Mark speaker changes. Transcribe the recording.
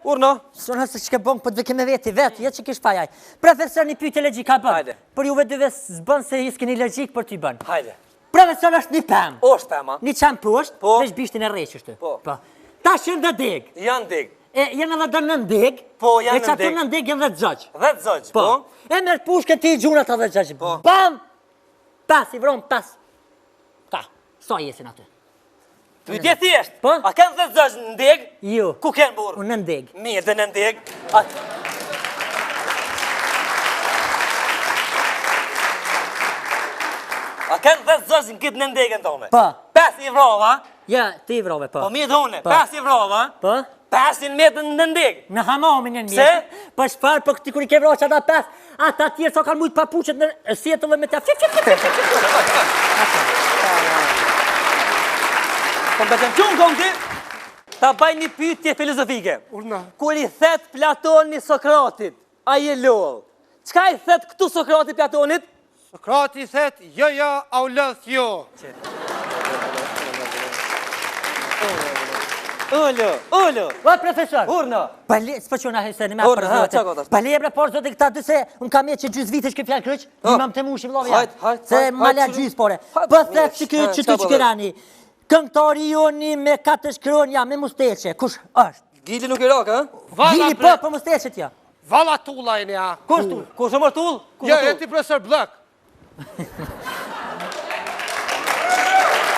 Speaker 1: Urno.
Speaker 2: Sona se çka bën po të kemë veti vet, jo që kish fajaj. Profesor një pyetje logjik ka bën.
Speaker 1: Hajde.
Speaker 2: Për juve dyve s'bën se ju s'keni logjik për ty bën.
Speaker 1: Hajde.
Speaker 2: Profesor është një pem.
Speaker 1: Është pema.
Speaker 2: Një çam poshtë,
Speaker 1: Po.
Speaker 2: veç bishtin e rreshtë.
Speaker 1: Po.
Speaker 2: Tash janë deg.
Speaker 1: Janë deg.
Speaker 2: E janë edhe nën deg.
Speaker 1: Po, janë
Speaker 2: nën deg. E çato
Speaker 1: nën
Speaker 2: nën deg janë 10 zogj.
Speaker 1: 10 zogj,
Speaker 2: Po. E merr pushkën ti gjunat edhe xhaxh.
Speaker 1: Po.
Speaker 2: Bam! Pas i vron pas. Ta, sa jesin aty?
Speaker 1: Pyetje thjesht.
Speaker 2: Po?
Speaker 1: A kanë 10 zogj në deg?
Speaker 2: Jo.
Speaker 1: Ku kanë burr?
Speaker 2: Unë nën deg.
Speaker 1: Mirë, dhe në deg. A kanë 10 zogj në këtë në degën tonë?
Speaker 2: Po.
Speaker 1: 5 i vrova.
Speaker 2: Ja, ti vrove po.
Speaker 1: Po mirë dhone,
Speaker 2: Po.
Speaker 1: 5 i vrova.
Speaker 2: Po?
Speaker 1: 500 metrë në deg.
Speaker 2: Në hamamin e një.
Speaker 1: Pse?
Speaker 2: Po çfarë po ti kur i ke vrojë ata 5, ata tjerë sa kanë mujt papuçet në sjetullë me ta.
Speaker 1: Kompetention konti. Ta baj një pyetje filozofike.
Speaker 3: Urna.
Speaker 1: Kur i thet Platoni Sokratit, ai e lol. Çka i thet këtu Sokrati Platonit?
Speaker 3: Sokrati thet, jo, aulës jo.
Speaker 1: Ullo.
Speaker 2: Po profesor.
Speaker 1: Urna.
Speaker 2: Pale, s'po çuna heseni me
Speaker 1: Urna, ha, çka gotas?
Speaker 2: Pale ebra por zotë këta dy se un kam që gjys vitesh kë fjalë kryq, imam të mushi vëllai.
Speaker 1: Hajt,
Speaker 2: Se
Speaker 1: hajt,
Speaker 2: mala
Speaker 1: hajt,
Speaker 2: gjys pore.
Speaker 1: hajt,
Speaker 2: Po
Speaker 1: mirë,
Speaker 2: thet që
Speaker 1: çka
Speaker 2: të
Speaker 1: po
Speaker 2: çkirani. Këngëtari joni me katër shkronja me musteçe. Kush është?
Speaker 1: Gili nuk i rak, ha?
Speaker 2: Gili po musteçet ja.
Speaker 3: Valla tulla e nja.
Speaker 2: Kush tu?
Speaker 1: Kush është martull?
Speaker 3: Jo, e ti profesor Blok.